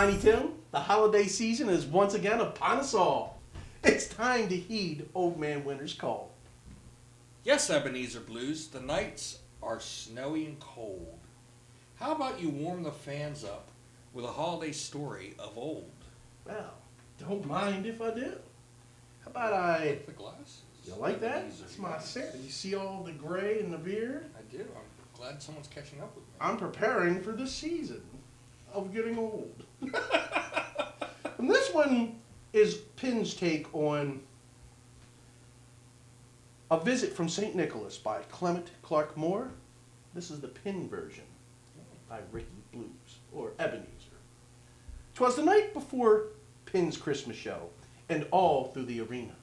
Tiny Tim. The holiday season is once again upon us all. It's time to heed Old Man Winter's call. Yes, Ebenezer Blues, the nights are snowy and cold. How about you warm the fans up with a holiday story of old? Well, don't mind if I do. How about The glasses. You like that? Ebenezer, That's my yes. set. You see all the gray in the beard? I do. I'm glad someone's catching up with me. I'm preparing for the season of getting old. And this one is Pin's take on A Visit from St. Nicholas by Clement Clark Moore. This is the Pin version by Ricky Blues, or Ebenezer. 'Twas the night before Pin's Christmas show, and all through the arena.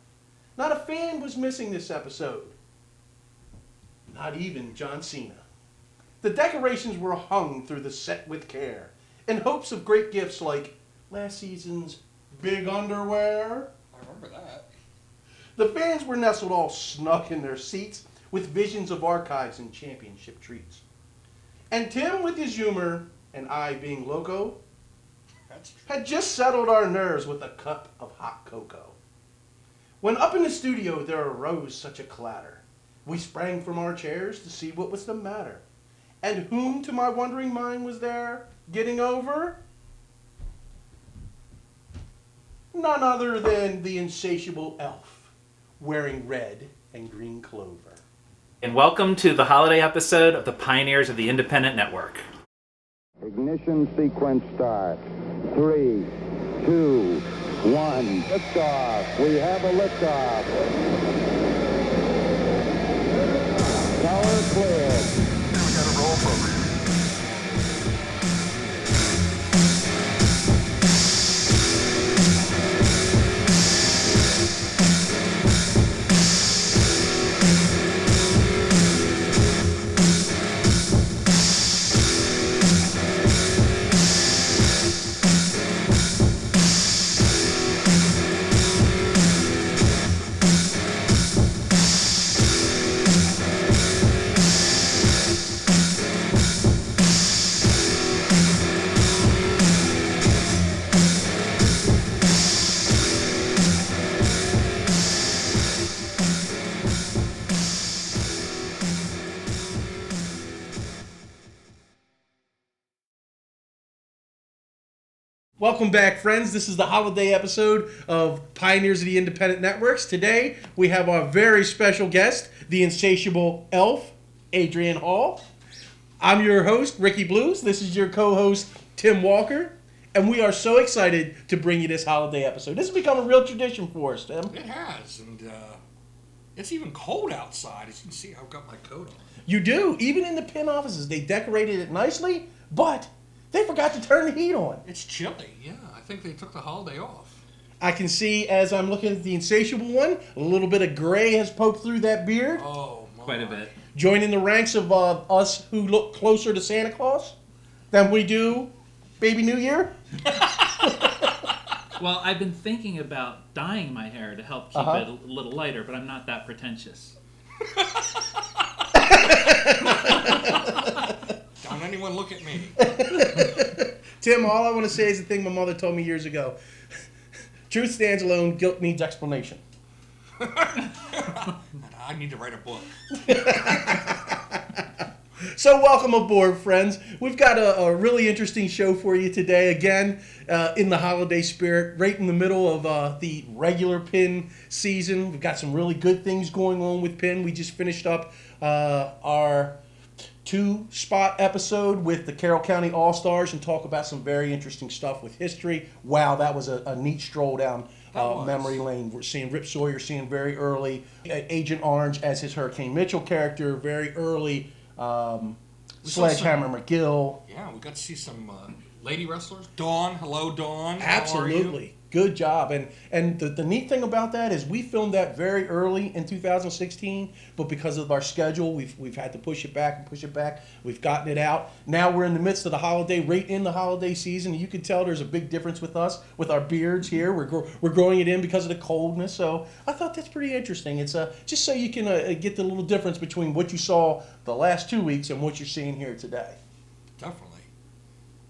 Not a fan was missing this episode. Not even John Cena. The decorations were hung through the set with care, in hopes of great gifts like last season's big underwear. I remember that. The fans were nestled all snug in their seats with visions of archives and championship treats. And Tim, with his humor, and I being loco, That's true. had just settled our nerves with a cup of hot cocoa. When up in the studio there arose such a clatter, we sprang from our chairs to see what was the matter. And whom to my wondering mind was there getting over? None other than the insatiable elf, wearing red and green clover. And welcome to the holiday episode of the Pioneers of the Independent Network. Ignition sequence start. 3, 2, 1. Liftoff. We have a liftoff. Tower clear. We got a roll program. Welcome back, friends. This is the holiday episode of Pioneers of the Independent Networks. Today, we have our very special guest, the insatiable elf, Adrian Hall. I'm your host, Ricky Blues. This is your co-host, Tim Walker. And we are so excited to bring you this holiday episode. This has become a real tradition for us, Tim. It has, and it's even cold outside. As you can see, I've got my coat on. You do. Even in the pin offices, they decorated it nicely, but they forgot to turn the heat on. It's chilly, yeah. I think they took the holiday off. I can see, as I'm looking at the insatiable one, a little bit of gray has poked through that beard. Oh, my. Quite a bit. Joining the ranks of us who look closer to Santa Claus than we do Baby New Year. Well, I've been thinking about dyeing my hair to help keep it a little lighter, but I'm not that pretentious. Don't anyone look at me. Tim, all I want to say is the thing my mother told me years ago. Truth stands alone, guilt needs explanation. I need to write a book. So welcome aboard, friends. We've got a really interesting show for you today. Again, in the holiday spirit, right in the middle of the regular Pin season. We've got some really good things going on with Pin. We just finished up our 2-spot episode with the Carroll County All-Stars and talk about some very interesting stuff with history. Wow, that was a neat stroll down memory lane. We're seeing Rip Sawyer, seeing very early Agent Orange as his Hurricane Mitchell character, very early Sledgehammer McGill. Yeah, we got to see some lady wrestlers. Dawn, hello Dawn. Absolutely. Good job. And the neat thing about that is we filmed that very early in 2016, but because of our schedule, we've had to push it back and push it back. We've gotten it out. Now we're in the midst of the holiday, right in the holiday season. You can tell there's a big difference with us, with our beards here. We're growing it in because of the coldness. So I thought that's pretty interesting. It's just so you can get the little difference between what you saw the last 2 weeks and what you're seeing here today. Definitely.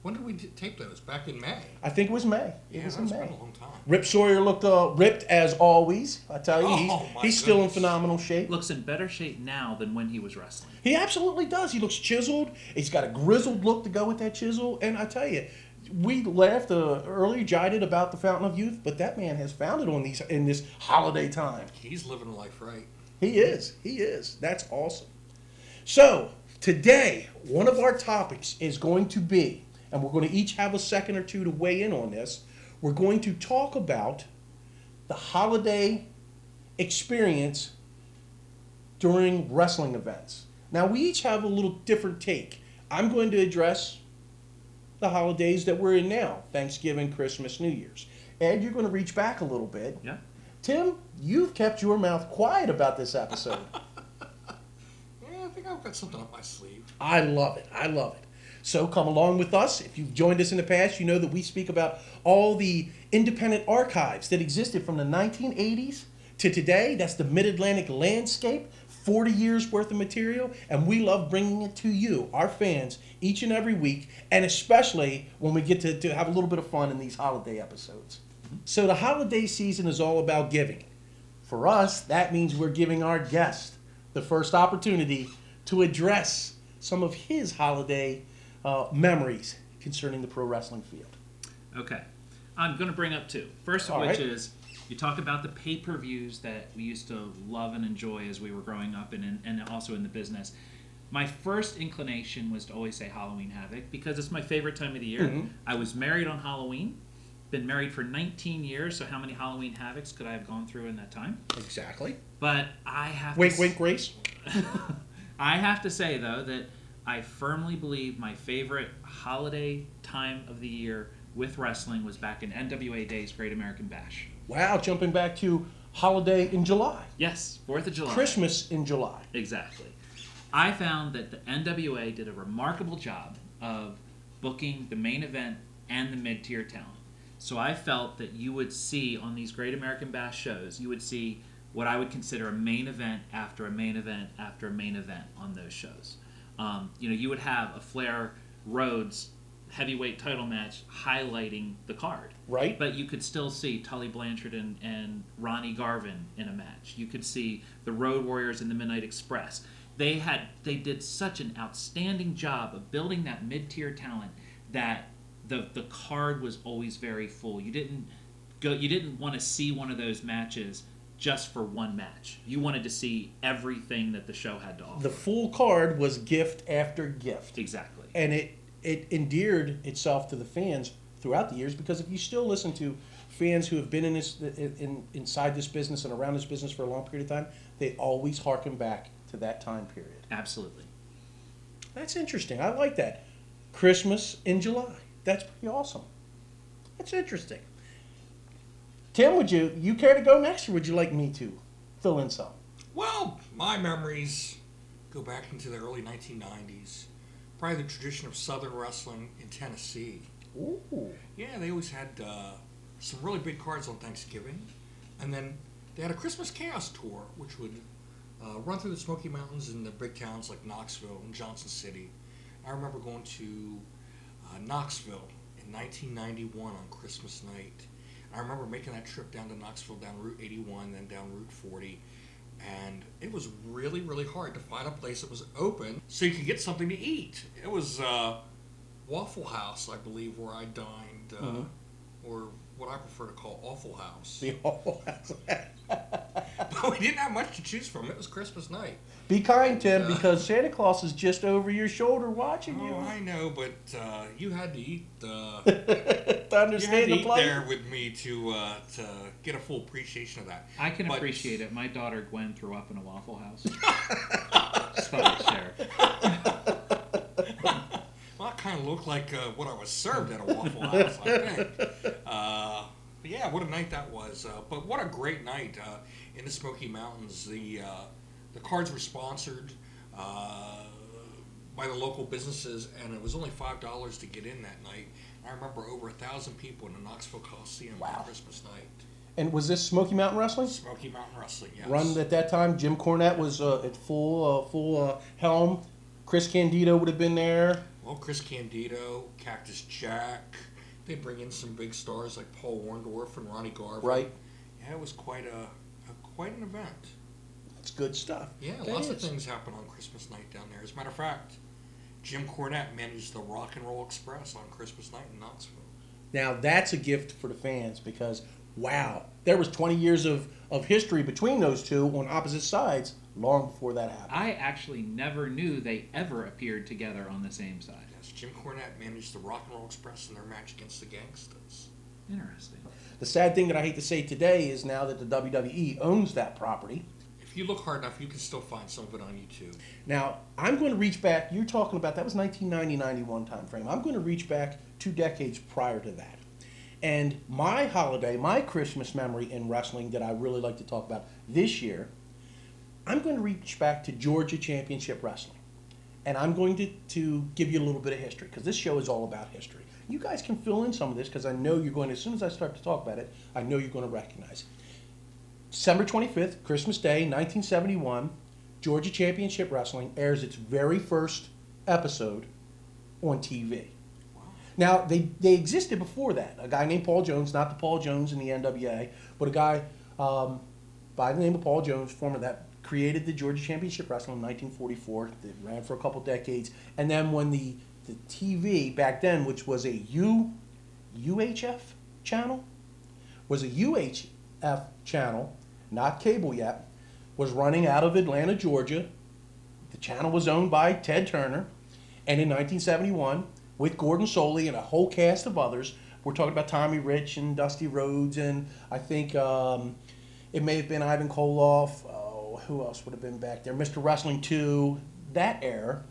When did we tape those? Back in May. I think it was May. It Yeah, was that's in May. been a long time. Rip Sawyer looked ripped as always. I tell you, Oh, he's still in goodness. phenomenal shape. Looks in better shape now than when he was wrestling. He absolutely does. He looks chiseled. He's got a grizzled look to go with that chisel. And I tell you, we laughed earlier, jided about the Fountain of Youth, but that man has found it in this holiday time. He's living life right. He is. He is. That's awesome. So today, one of our topics is going to be, and we're going to each have a second or two to weigh in on this. We're going to talk about the holiday experience during wrestling events. Now, we each have a little different take. I'm going to address the holidays that we're in now, Thanksgiving, Christmas, New Year's. Ed, you're going to reach back a little bit. Yeah. Tim, you've kept your mouth quiet about this episode. Yeah, I think I've got something up my sleeve. I love it. I love it. So come along with us. If you've joined us in the past, you know that we speak about all the independent archives that existed from the 1980s to today. That's the Mid-Atlantic landscape, 40 years worth of material, and we love bringing it to you, our fans, each and every week, and especially when we get to have a little bit of fun in these holiday episodes. So the holiday season is all about giving. For us, that means we're giving our guest the first opportunity to address some of his holiday memories concerning the pro wrestling field. Okay. I'm going to bring up two. First of All which right. is, you talk about the pay-per-views that we used to love and enjoy as we were growing up and also in the business. My first inclination was to always say Halloween Havoc because it's my favorite time of the year. Mhm. I was married on Halloween, been married for 19 years, so how many Halloween Havocs could I have gone through in that time? Exactly. But I have Wink, to wink, Grace. I have to say, though, that I firmly believe my favorite holiday time of the year with wrestling was back in NWA days, Great American Bash. Wow, jumping back to holiday in July. Yes, 4th of July. Christmas in July. Exactly. I found that the NWA did a remarkable job of booking the main event and the mid-tier talent. So I felt that you would see on these Great American Bash shows, you would see what I would consider a main event after a main event after a main event on those shows. You would have a Flair Rhodes heavyweight title match highlighting the card. Right. But you could still see Tully Blanchard and Ronnie Garvin in a match. You could see the Road Warriors and the Midnight Express. They did such an outstanding job of building that mid-tier talent that the card was always very full. You didn't want to see one of those matches just for one match. You wanted to see everything that the show had to offer. The full card was gift after gift. Exactly. And it endeared itself to the fans throughout the years, because if you still listen to fans who have been inside this business and around this business for a long period of time, they always harken back to that time period. Absolutely. That's interesting. I like that. Christmas in July. That's pretty awesome. That's interesting. Tim, would you care to go next, or would you like me to fill in some? Well, my memories go back into the early 1990s. Probably the tradition of Southern wrestling in Tennessee. Ooh. Yeah, they always had some really big cards on Thanksgiving. And then they had a Christmas Chaos Tour, which would run through the Smoky Mountains in the big towns like Knoxville and Johnson City. I remember going to Knoxville in 1991 on Christmas night. I remember making that trip down to Knoxville, down Route 81, then down Route 40. And it was really, really hard to find a place that was open so you could get something to eat. It was Waffle House, I believe, where I dined, or what I prefer to call Awful House. The Awful House. But we didn't have much to choose from. It was Christmas night. Be kind, Tim, because Santa Claus is just over your shoulder watching you. Oh, I know, but you had to eat. To You had understand to the eat play. there with me to get a full appreciation of that. I can But- appreciate it. My daughter Gwen threw up in a Waffle House. Just thought I'd share. Well, that kind of looked like what I was served at a Waffle House, I think. But yeah, what a night that was. But what a great night in the Smoky Mountains. The cards were sponsored by the local businesses, and it was only $5 to get in that night. I remember over 1,000 people in the Knoxville Coliseum on Christmas night. And was this Smoky Mountain Wrestling? Smoky Mountain Wrestling, yes. Run at that time. Jim Cornette was at full helm. Chris Candido would have been there. Well, Chris Candido, Cactus Jack. They bring in some big stars like Paul Orndorff and Ronnie Garvin. Right. Yeah, it was quite an event. It's good stuff. Yeah, That lots of is. things happen on Christmas night down there. As a matter of fact, Jim Cornette managed the Rock and Roll Express on Christmas night in Knoxville. Now that's a gift for the fans because, wow, there was 20 years of history between those two on opposite sides long before that happened. I actually never knew they ever appeared together on the same side. Yes, Jim Cornette managed the Rock and Roll Express in their match against the Gangstas. Interesting. The sad thing that I hate to say today is now that the WWE owns that property. If you look hard enough, you can still find some of it on YouTube. Now, I'm going to reach back, you're talking about, that was 1990-91 time frame. I'm going to reach back 2 decades prior to that. And my holiday, my Christmas memory in wrestling that I really like to talk about this year, I'm going to reach back to Georgia Championship Wrestling. And I'm going to give you a little bit of history, because this show is all about history. You guys can fill in some of this, because I know you're going to, as soon as I start to talk about it, I know you're going to recognize it. December 25th, Christmas Day, 1971, Georgia Championship Wrestling airs its very first episode on TV. Wow. Now, they existed before that. A guy named Paul Jones, not the Paul Jones in the NWA, but a guy by the name of Paul Jones, former that created the Georgia Championship Wrestling in 1944. It ran for a couple decades. And then when the TV back then, which was a UHF channel, was a UHF channel, not cable yet, was running out of Atlanta, Georgia. The channel was owned by Ted Turner. And in 1971, with Gordon Soley and a whole cast of others, we're talking about Tommy Rich and Dusty Rhodes, and I think it may have been Ivan Koloff. Oh, who else would have been back there? Mr. Wrestling 2. That era,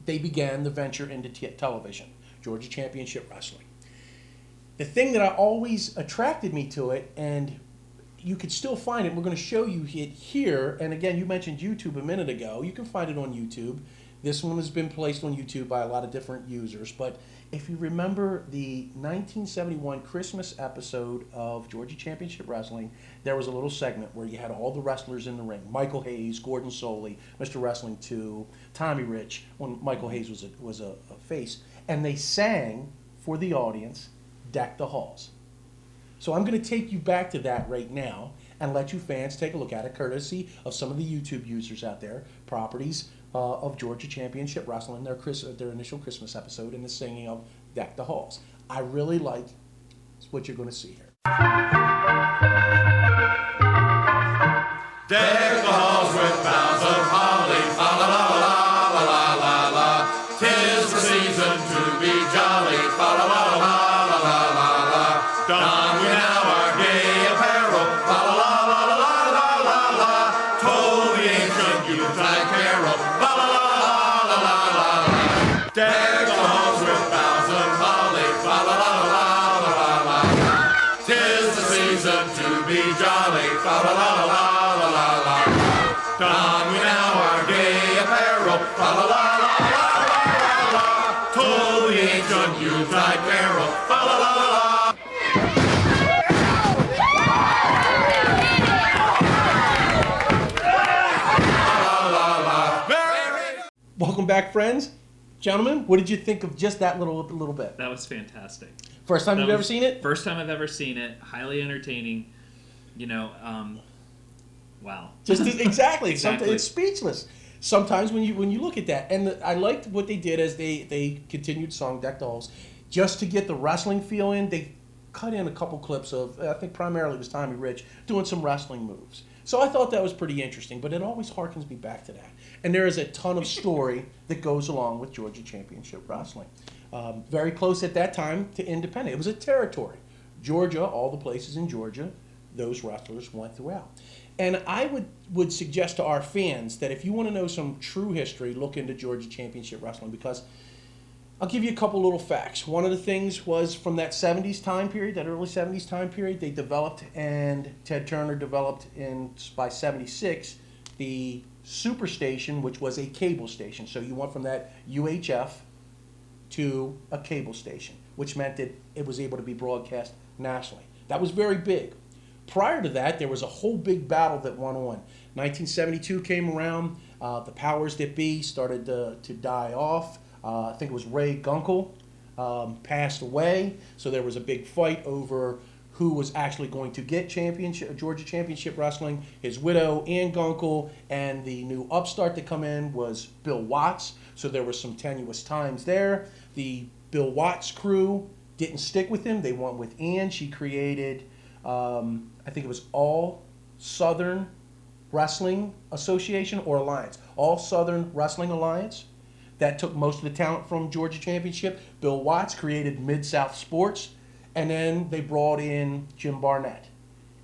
they began the venture into television, Georgia Championship Wrestling. The thing that always attracted me to it, and you could still find it, we're going to show you it here, and again, you mentioned YouTube a minute ago. You can find it on YouTube. This one has been placed on YouTube by a lot of different users, but if you remember the 1971 Christmas episode of Georgia Championship Wrestling, there was a little segment where you had all the wrestlers in the ring. Michael Hayes, Gordon Soley, Mr. Wrestling 2, Tommy Rich, when Michael Hayes was a face, and they sang for the audience, Deck the Halls. So I'm going to take you back to that right now and let you fans take a look at it, courtesy of some of the YouTube users out there, properties of Georgia Championship Wrestling, their initial Christmas episode, and the singing of Deck the Halls. I really like what you're going to see here. Deck the halls with boughs of holly, fa la la la la la la la. 'Tis the season to be jolly, fa la la la la la la la. Don we now our gay apparel, fa la la la la la la la. Toll the ancient Yuletide carol, fa la la la la la la. Deck the halls with boughs of holly, fa la la la la la la. 'Tis the season to be jolly, fa la la la la la la. Don we now our gay apparel, fa la la la la la la. Toll the ancient Yuletide carol, fa la la la la. Welcome back, friends. Gentlemen, what did you think of just that little bit? That was fantastic. First time That you've ever was- seen it? First time I've ever seen it. Highly entertaining. Wow. Just exactly. Exactly. It's speechless. Sometimes when you look at that, and I liked what they did as they continued song Deck the Halls, just to get the wrestling feel in. They cut in a couple clips of, I think primarily it was Tommy Rich doing some wrestling moves. So I thought that was pretty interesting, but it always harkens me back to that. And there is a ton of story that goes along with Georgia Championship Wrestling. Very close at that time to independent. It was a territory. Georgia, all the places in Georgia, those wrestlers went throughout. And I would suggest to our fans that if you want to know some true history, look into Georgia Championship Wrestling, because I'll give you a couple little facts. One of the things was from that 70s time period, that early 70s time period, they developed, and Ted Turner developed by 76, the Superstation, which was a cable station. So you went from that UHF to a cable station, which meant that it was able to be broadcast nationally. That was very big. Prior to that, there was a whole big battle that went on. 1972 came around. The powers that be started to die off. I think it was Ray Gunkel, passed away. So there was a big fight over who was actually going to get Georgia Championship Wrestling. His widow, Ann Gunkel, and the new upstart to come in was Bill Watts. So there were some tenuous times there. The Bill Watts crew didn't stick with him. They went with Ann. She created, I think it was All Southern Wrestling Association or Alliance. All Southern Wrestling Alliance. That took most of the talent from Georgia Championship. Bill Watts created Mid-South Sports. And then they brought in Jim Barnett.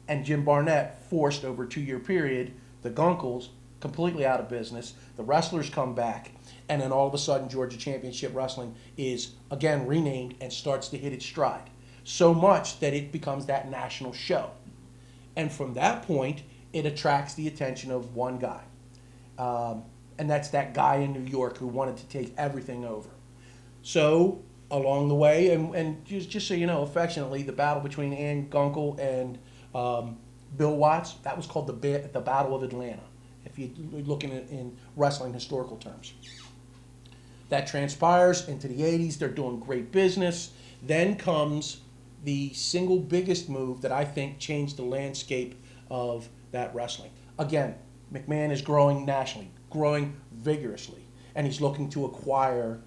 And Jim Barnett forced over a 2-year period the Gunkels completely out of business. The wrestlers come back. And then all of a sudden, Georgia Championship Wrestling is again renamed and starts to hit its stride. So much that it becomes that national show. And from that point, it attracts the attention of one guy. And that's that guy in New York who wanted to take everything over. So along the way, and just so you know, affectionately, the battle between Ann Gunkel and Bill Watts, that was called the Battle of Atlanta, if you're looking at in wrestling historical terms. That transpires into the 80s. They're doing great business. Then comes the single biggest move that I think changed the landscape of that wrestling. Again, McMahon is growing nationally, growing vigorously, and he's looking to acquire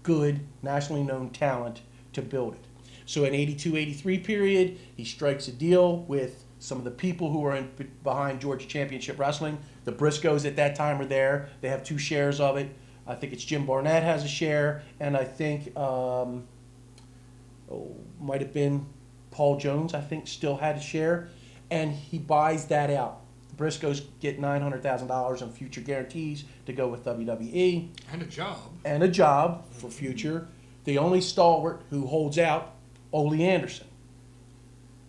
good, nationally known talent to build it. So in 82-83 period, he strikes a deal with some of the people who are behind Georgia Championship Wrestling. The Briscoes at that time are there. They have 2 shares of it. I think it's Jim Barnett has a share, and I think might have been Paul Jones, I think, still had a share, and he buys that out. The Briscoes get $900,000 in future guarantees to go with WWE. And a job. And a job for future. The only stalwart who holds out, Ole Anderson.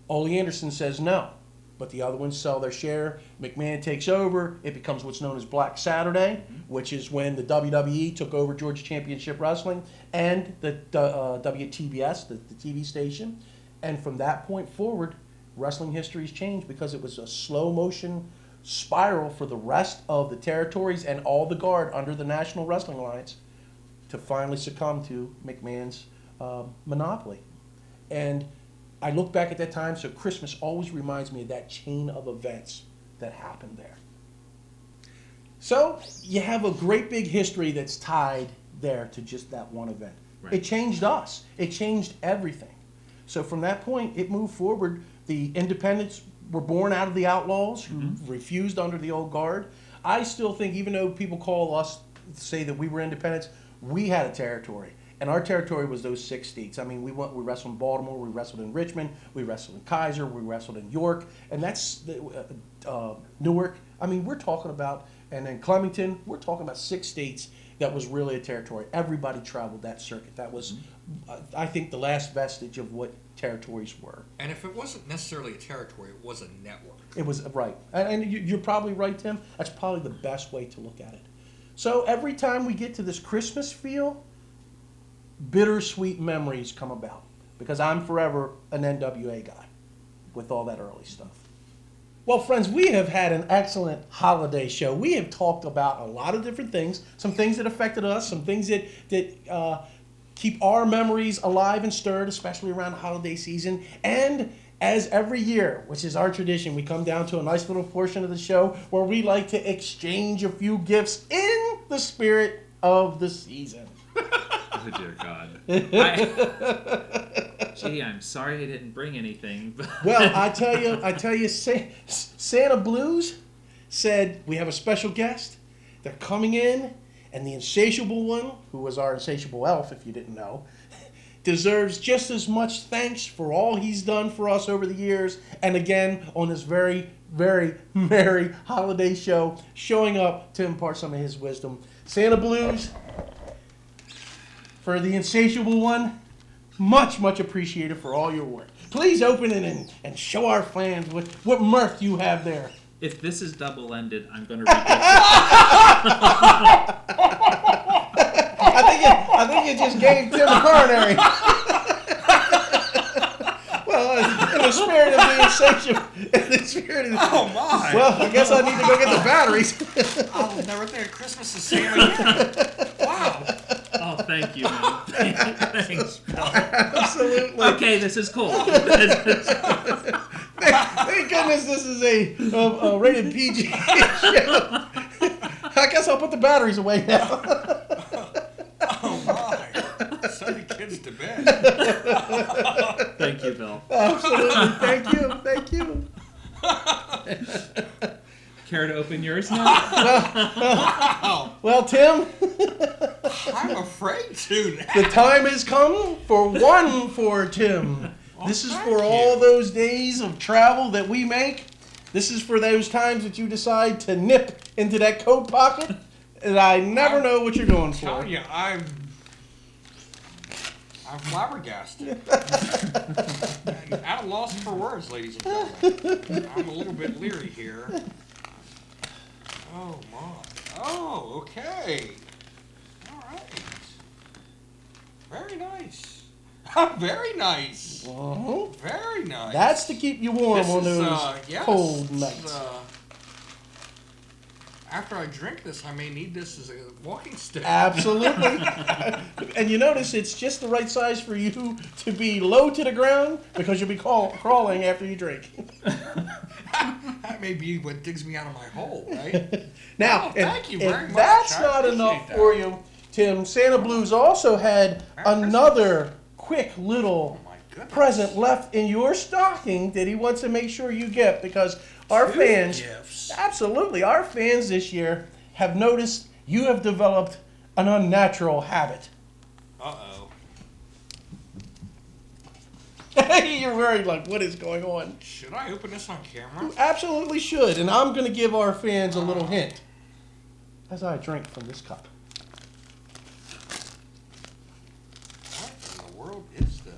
Ole Anderson says no, but the other ones sell their share. McMahon takes over. It becomes what's known as Black Saturday, which is when the WWE took over Georgia Championship Wrestling and the WTBS, the TV station. And from that point forward, wrestling history's changed because it was a slow motion spiral for the rest of the territories and all the guard under the National Wrestling Alliance to finally succumb to McMahon's monopoly. And I look back at that time, so Christmas always reminds me of that chain of events that happened there. So you have a great big history that's tied there to just that one event. Right. It changed us. It changed everything. So from that point, it moved forward. The independents were born out of the outlaws who refused under the old guard. I still think, even though people call us, say that we were independents, we had a territory. And our territory was those 6 states. I mean, we wrestled in Baltimore, we wrestled in Richmond, we wrestled in Kaiser, we wrestled in York, and that's Newark. I mean, we're talking about, and then Clemington, we're talking about 6 states that was really a territory. Everybody traveled that circuit. That was, I think, the last vestige of what territories were. And if it wasn't necessarily a territory, it was a network. It was, right. And you're probably right, Tim. That's probably the best way to look at it. So every time we get to this Christmas feel, bittersweet memories come about because I'm forever an NWA guy with all that early stuff. Well, friends, we have had an excellent holiday show. We have talked about a lot of different things, some things that affected us, some things that keep our memories alive and stirred, especially around the holiday season. And as every year, which is our tradition, we come down to a nice little portion of the show where we like to exchange a few gifts in the spirit of the season. Oh, dear God. Gee, I'm sorry I didn't bring anything. Well, I tell you, Santa Blues said we have a special guest. They're coming in, and the insatiable one, who was our insatiable elf, if you didn't know, deserves just as much thanks for all he's done for us over the years. And again, on this very, very merry holiday show, showing up to impart some of his wisdom. Santa Blues, for the insatiable one, much, much appreciated for all your work. Please open it and show our fans what mirth you have there. If this is double-ended, I'm going to read it. I think you just gave Tim a coronary. Well, in the spirit of the insatiable. In the spirit of the, Oh my! well, I guess I need to go get the batteries. I'll never think of Christmas the same again. Wow! Oh, thank you, man. Thanks, Bill. Absolutely. Okay, this is cool. Thank goodness this is a rated PG show. I guess I'll put the batteries away now. Oh my! Send the kids to bed. Thank you, Bill. Absolutely. Thank you. Thank you. Care to open yours now? Well, Tim, I'm afraid to now. the time has come for one for Tim. This is for all those days of travel that we make. This is for those times that you decide to nip into that coat pocket, and I never know what you're going for. telling you, I'm flabbergasted. And at a loss for words, ladies and gentlemen. I'm a little bit leery here. Oh my. Oh, okay. All right. Very nice. Very nice. Uh-huh. Very nice. That's to keep you warm This on is, those yes, cold this nights. is, after I drink this, I may need this as a walking stick. Absolutely. And you notice it's just the right size for you to be low to the ground because you'll be crawling after you drink. That may be what digs me out of my hole, right? Now, Oh, thank you if very much. that's I not appreciate enough that. for you, Tim, Santa Blues also had Merry another quick little Oh my goodness. present left in your stocking that he wants to make sure you get because our Two fans, gifts. absolutely, our fans this year have noticed you have developed an unnatural habit. Uh-oh. You're very like, what is going on? Should I open this on camera? You absolutely should, and I'm going to give our fans a little hint as I drink from this cup. What in the world is this?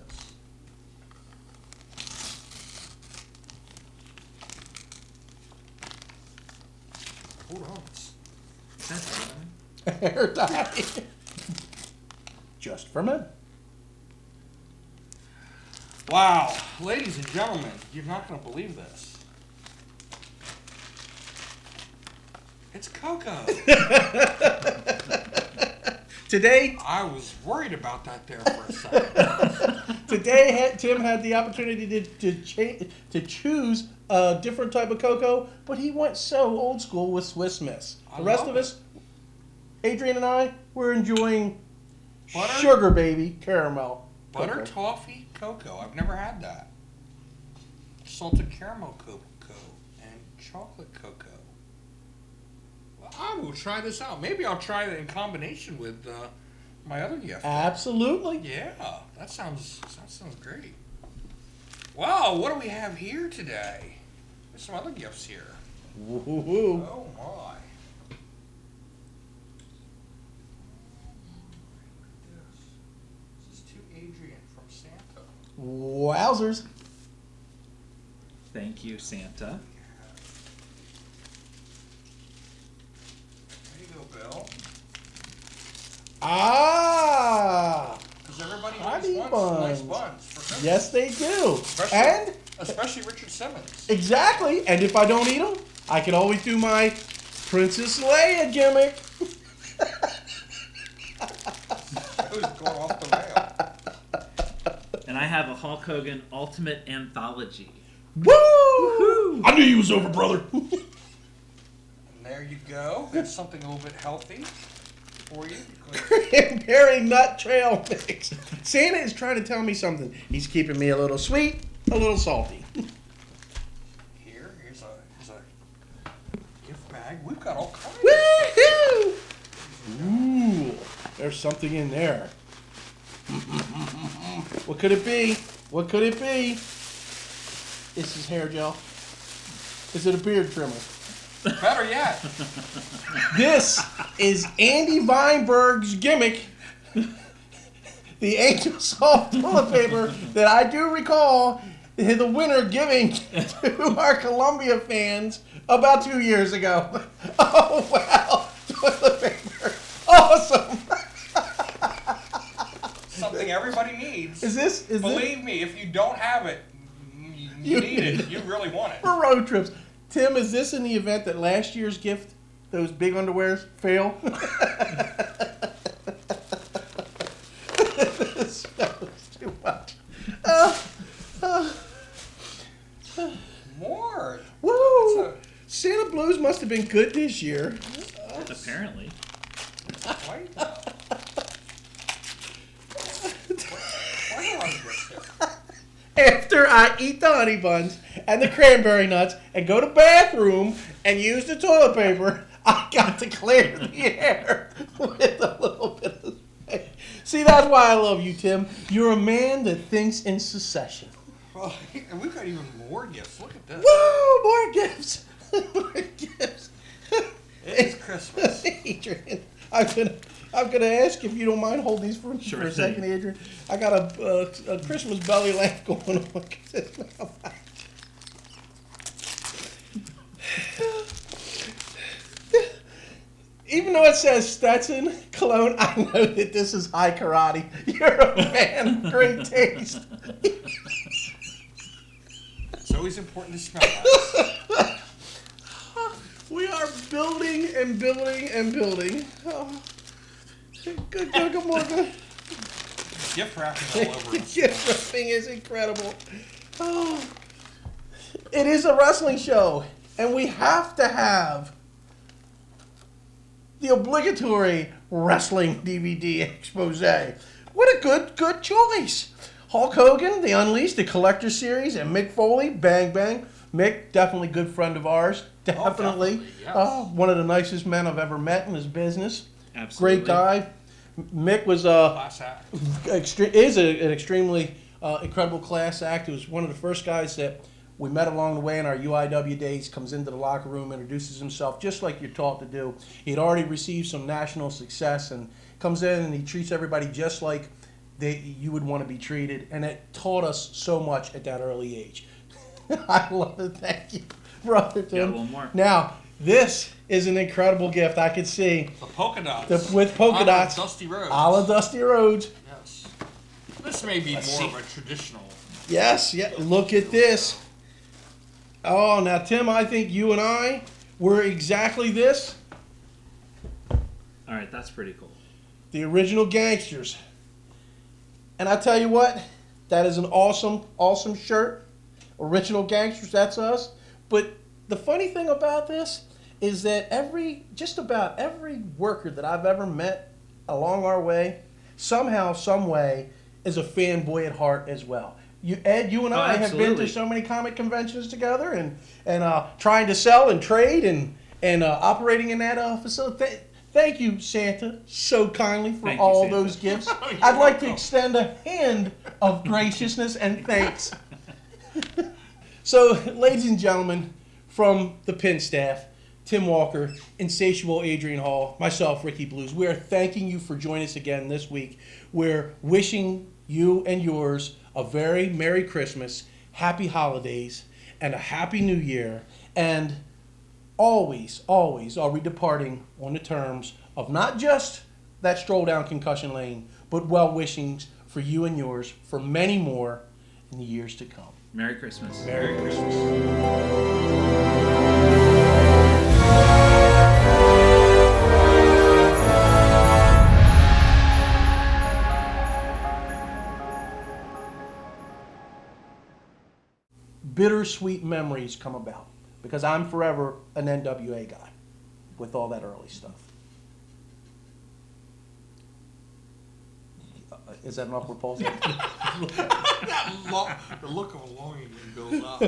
Hold on. Hair dye. Just for men. Wow. Ladies and gentlemen, you're not going to believe this. It's cocoa. Today, I was worried about that there for a second. Tim had the opportunity to choose a different type of cocoa, but he went so old school with Swiss Miss. The rest love of us, Adrian and I, we're enjoying Butter? Sugar Baby caramel. Butter cocoa. toffee cocoa. I've never had that. Salted caramel cocoa and chocolate cocoa. Well, I will try this out. Maybe I'll try it in combination with my other gift. Absolutely. Yeah, that sounds great. Wow, what do we have here today? There's some other gifts here. Woo-hoo-hoo. Oh my. This is to Adrian from Santa. Wowzers. Thank you, Santa. There you go, Bill. Ah. Because everybody Honey wants nice buns. buns for Christmas. Yes, they do. Especially, And especially Richard Simmons. exactly. And if I don't eat them, I can always do my Princess Leia gimmick. Who's going off the rail? And I have a Hulk Hogan Ultimate Anthology. Woo! I knew you was over, brother. And there you go. That's something a little bit healthy for you. Cranberry nut trail mix. Santa is trying to tell me something. He's keeping me a little sweet, a little salty. Here's a gift bag. We've got all kinds. Woohoo! Ooh, there's something in there. What could it be? What could it be? This is hair gel. Is it a beard trimmer? Better yet. This is Andy Weinberg's gimmick. The Angel Soft toilet paper that I do recall the winner giving to our Columbia fans about 2 years ago. Oh, wow. Toilet paper. Awesome. Something everybody needs. Is this? Believe me, if you don't have it, You need it. You really want it. For road trips. Tim, is this in the event that last year's gift, those big underwears, fail? This was too much. More. Woo! Santa Blues must have been good this year. Apparently. Why do I get this? After I eat the honey buns and the cranberry nuts and go to bathroom and use the toilet paper, I got to clear the air with a little bit of space. See, that's why I love you, Tim. You're a man that thinks in succession. Well, and we've got even more gifts. Look at this. Woo! More gifts. More gifts. It's Christmas. Adrian, I'm gonna ask if you don't mind holding these for Sure a thing. second, Adrian. I got a Christmas belly laugh going on. Even though it says Stetson Cologne, I know that this is high karate. You're a man of great taste. It's always important to smell nice. We are building and building and building. Oh. Good morning. Gift wrapping all over The us. gift wrapping is incredible. Oh. It is a wrestling show, and we have to have the obligatory wrestling DVD expose. What a good choice. Hulk Hogan, The Unleashed, the Collector Series, and Mick Foley, Bang Bang. Mick, definitely good friend of ours. Definitely. definitely, yes. One of the nicest men I've ever met in his business. Absolutely. Great guy. Mick was Class act. an extremely incredible class act. He was one of the first guys that we met along the way in our UIW days, comes into the locker room, introduces himself just like you're taught to do. He'd already received some national success and comes in and he treats everybody just like you would want to be treated. And it taught us so much at that early age. I love it. Thank you, brother Tim. Got one more. Now, this is an incredible gift. I could see The polka dots. with polka A la dots. Dusty Rhodes. A la Dusty Rhodes. Yes. This may be Let's more see. of a traditional. Yes, yeah. Look at this. Oh, now Tim, I think you and I were exactly this. All right, that's pretty cool. The original gangsters. And I tell you what, that is an awesome shirt. Original gangsters, that's us. But the funny thing about this is that just about every worker that I've ever met along our way, somehow, some way, is a fanboy at heart as well. Ed, you and I have been absolutely. to so many comic conventions together and trying to sell and trade and operating in that facility. Thank you, Santa, so kindly for Thank you, all Santa. those gifts. You're I'd like to welcome. extend a hand of graciousness and thanks. So, ladies and gentlemen, from the Pin staff, Tim Walker, Insatiable Adrian Hall, myself, Ricky Blues, we are thanking you for joining us again this week. We're wishing you and yours a very Merry Christmas, Happy Holidays, and a Happy New Year. And always are we departing on the terms of not just that stroll down concussion lane, but well-wishings for you and yours for many more in the years to come. Merry Christmas. Merry Christmas. Bittersweet memories come about because I'm forever an NWA guy with all that early stuff. Is that an awkward pause? The look of longing builds up.